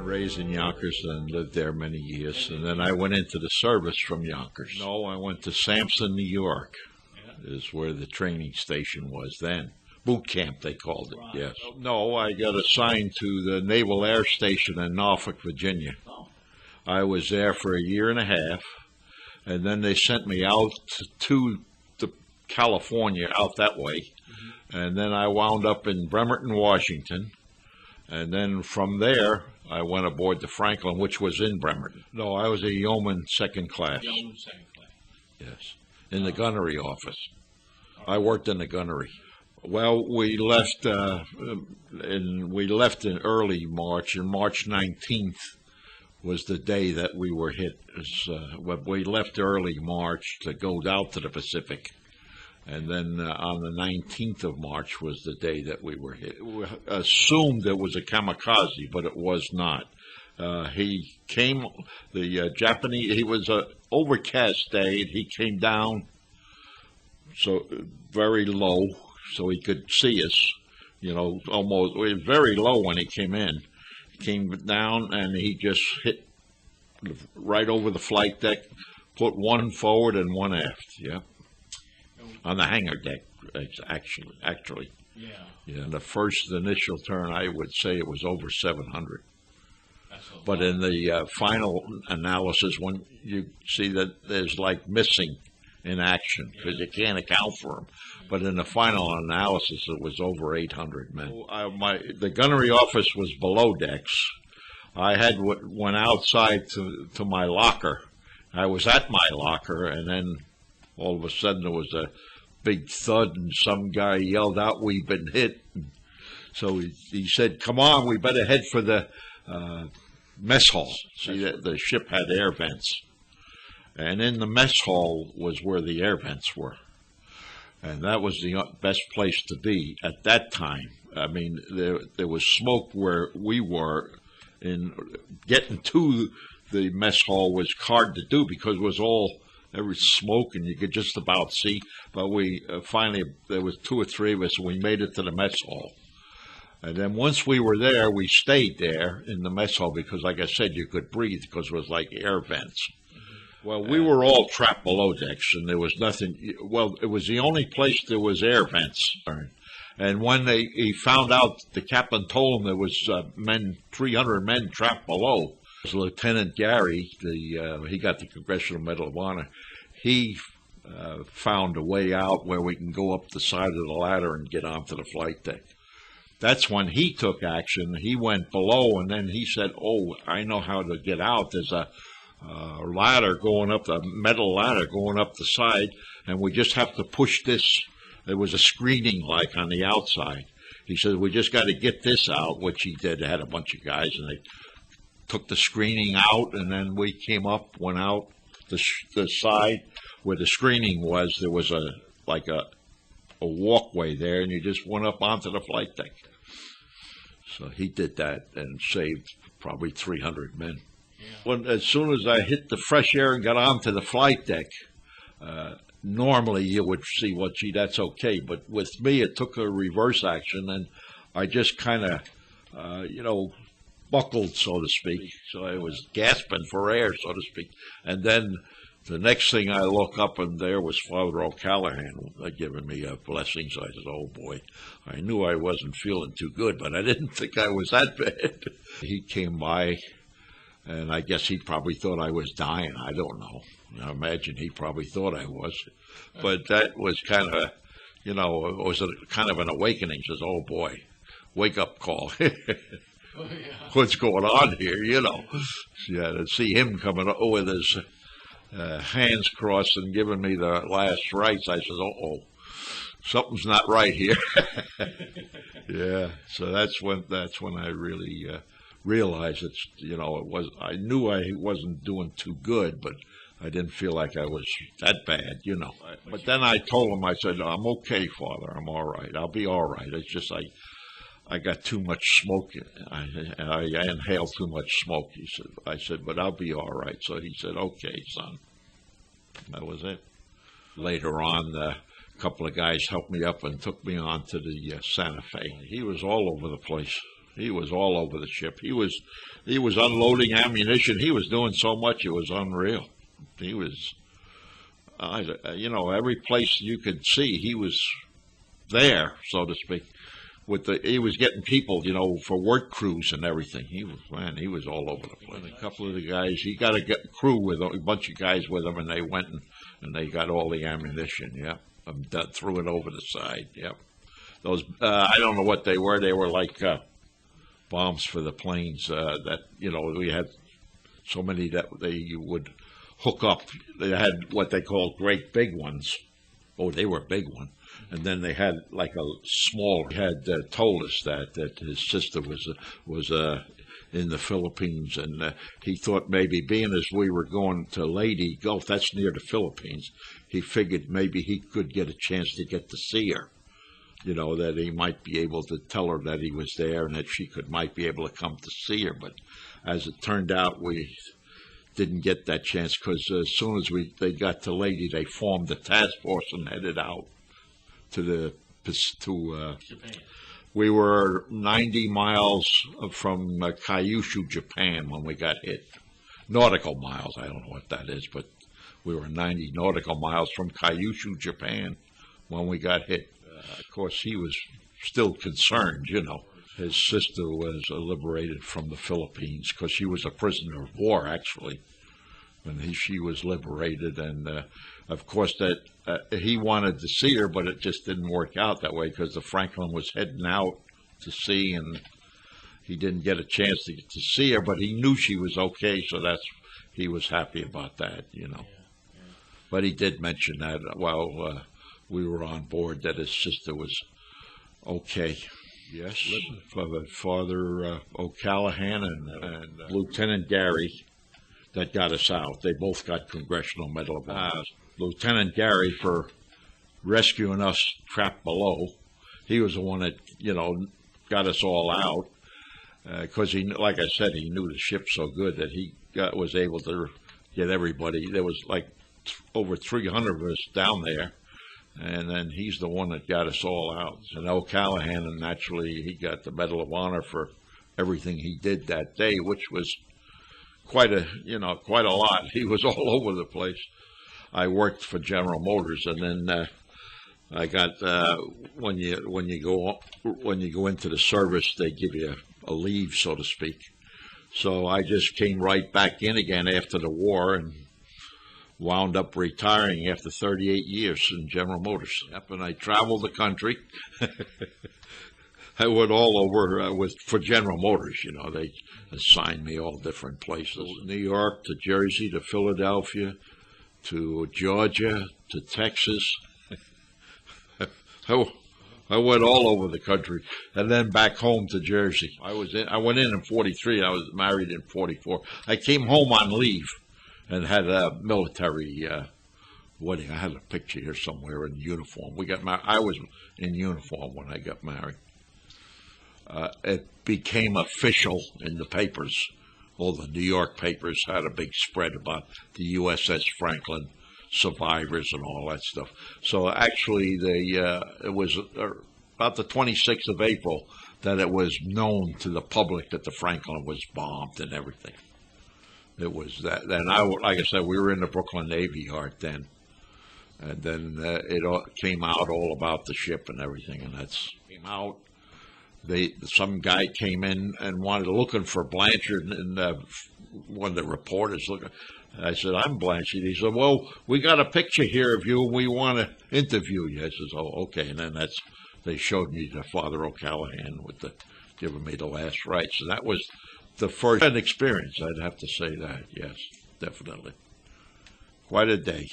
raised in Yonkers and lived there many years. And then I went into the service from Yonkers. No, I went to Sampson, New York, is where the training station was then. Boot camp, they called it, yes. No, I got assigned to the Naval Air Station in Norfolk, Virginia. I was there for a year and a half, and then they sent me out to California, out that way. And then I wound up in Bremerton, Washington. And then from there, I went aboard the Franklin, which was in Bremerton. No, I was a yeoman second class. Yeoman second class. Yes, in the gunnery office. I worked in the gunnery. Well, we left in early March, and March 19th was the day that we were hit. We left early March to go out to the Pacific. And then on the 19th of March was the day that we were hit. We assumed it was a kamikaze, but it was not. He came, the Japanese, he was an overcast day, and he came down so very low so he could see us, almost. It was very low when he came in. He came down, and he just hit right over the flight deck, put one forward and one aft, yeah. On the hangar deck, actually. Yeah. And the first initial turn, I would say it was over 700. But in the final analysis, when you see that there's like missing in action, because you can't account for them. But in the final analysis, it was over 800 men. The gunnery office was below decks. I went outside to my locker. I was at my locker, and then all of a sudden there was a big thud, and some guy yelled out, "We've been hit." So he said, "Come on, we better head for the mess hall." See, the ship had air vents. And in the mess hall was where the air vents were. And that was the best place to be at that time. I mean, there was smoke where we were. Getting to the mess hall was hard to do because it was there was smoke and you could just about see. But we finally, there was 2 or 3 of us, and we made it to the mess hall. And then once we were there, we stayed there in the mess hall because, like I said, you could breathe because it was like air vents. Well, we were all trapped below decks, and there was nothing. Well, it was the only place there was air vents. And when he found out, the captain told him there was 300 men trapped below. It was Lieutenant Gary, he got the Congressional Medal of Honor. He found a way out where we can go up the side of the ladder and get onto the flight deck. That's when he took action. He went below, and then he said, "Oh, I know how to get out. There's a ladder going up, the metal ladder going up the side, and we just have to push this." There was a screening like on the outside. He said, "We just got to get this out," which he did. They had a bunch of guys, and they took the screening out, and then we came up, went out the side where the screening was. There was a walkway there, and you just went up onto the flight deck. So he did that and saved probably 300 men. As soon as I hit the fresh air and got onto the flight deck, normally you would see, well, gee, that's okay. But with me, it took a reverse action, and I just kind of, buckled, so to speak. So I was gasping for air, so to speak. And then the next thing I look up, and there was Father O'Callaghan giving me a blessing. So I said, "Oh, boy." I knew I wasn't feeling too good, but I didn't think I was that bad. He came by. And I guess he probably thought I was dying. I don't know. I imagine he probably thought I was. But that was kind of, it was kind of an awakening. He says, "Oh, boy, wake-up call." What's going on here, Yeah, to see him coming with his hands crossed and giving me the last rites, I said, "Uh-oh, something's not right here." Yeah, so that's when I really... realized I knew I wasn't doing too good, but I didn't feel like I was that bad, But then I told him, I said, "I'm okay, Father. I'm all right. I'll be all right. It's just I got too much smoke. I inhaled too much smoke." I said, "But I'll be all right." So he said, "Okay, son." That was it. Later on, a couple of guys helped me up and took me on to the Santa Fe. He was all over the place. He was all over the ship. He was unloading ammunition. He was doing so much, it was unreal. He was, every place you could see, he was there, so to speak. He was getting people, for work crews and everything. He was all over the place. A couple of the guys, he got a crew with a bunch of guys with him, and they went and they got all the ammunition. Yeah, threw it over the side. Yeah, those I don't know what they were. They were like bombs for the planes. That we had so many that they would hook up. They had what they called great big ones. Oh, they were big ones. And then they had like a small. He had told us that his sister was in the Philippines, and he thought maybe being as we were going to Lady Gulf, that's near the Philippines, he figured maybe he could get a chance to get to see her. That he might be able to tell her that he was there and that she might be able to come to see her. But as it turned out, we didn't get that chance because as soon as they got to Lady, they formed a task force and headed out to Japan. We were 90 miles from Kyushu, Japan, when we got hit. Nautical miles, I don't know what that is, but we were 90 nautical miles from Kyushu, Japan, when we got hit. Of course, he was still concerned, His sister was liberated from the Philippines because she was a prisoner of war, actually, when she was liberated. And, of course, that he wanted to see her, but it just didn't work out that way because the Franklin was heading out to sea, and he didn't get a chance to get to see her, but he knew she was okay, so he was happy about that, Yeah. But he did mention that while we were on board, that his sister was okay. Yes, Father O'Callahan and Lieutenant Gary that got us out. They both got Congressional Medal of Honor. Lieutenant Gary for rescuing us trapped below. He was the one that, got us all out because like I said, he knew the ship so good that he was able to get everybody. There was like over 300 of us down there. And then he's the one that got us all out. And O'Callahan, and naturally, he got the Medal of Honor for everything he did that day, which was quite a lot. He was all over the place. I worked for General Motors, and then I got when you go into the service, they give you a leave, so to speak. So I just came right back in again after the war and wound up retiring after 38 years in General Motors. Yep, and I traveled the country. I went all over for General Motors. They assigned me all different places: New York to Jersey to Philadelphia to Georgia to Texas. I went all over the country, and then back home to Jersey. I went in 43. I was married in 44. I came home on leave and had a military wedding. I had a picture here somewhere in uniform. We got married. I was in uniform when I got married. It became official in the papers. All the New York papers had a big spread about the USS Franklin survivors and all that stuff. So actually, it was about the 26th of April that it was known to the public that the Franklin was bombed and everything. It was that. Then like I said, we were in the Brooklyn Navy Yard then, and then it all came out all about the ship and everything, and that's came out. Some guy came in and looking for Blanchard, and one of the reporters looking. I said, "I'm Blanchard." He said, "Well, we got a picture here of you, and we want to interview you." I says, "Oh, okay." And then they showed me to Father O'Callahan giving me the last rites, and that was the first experience. I'd have to say that, yes, definitely. Quite a day.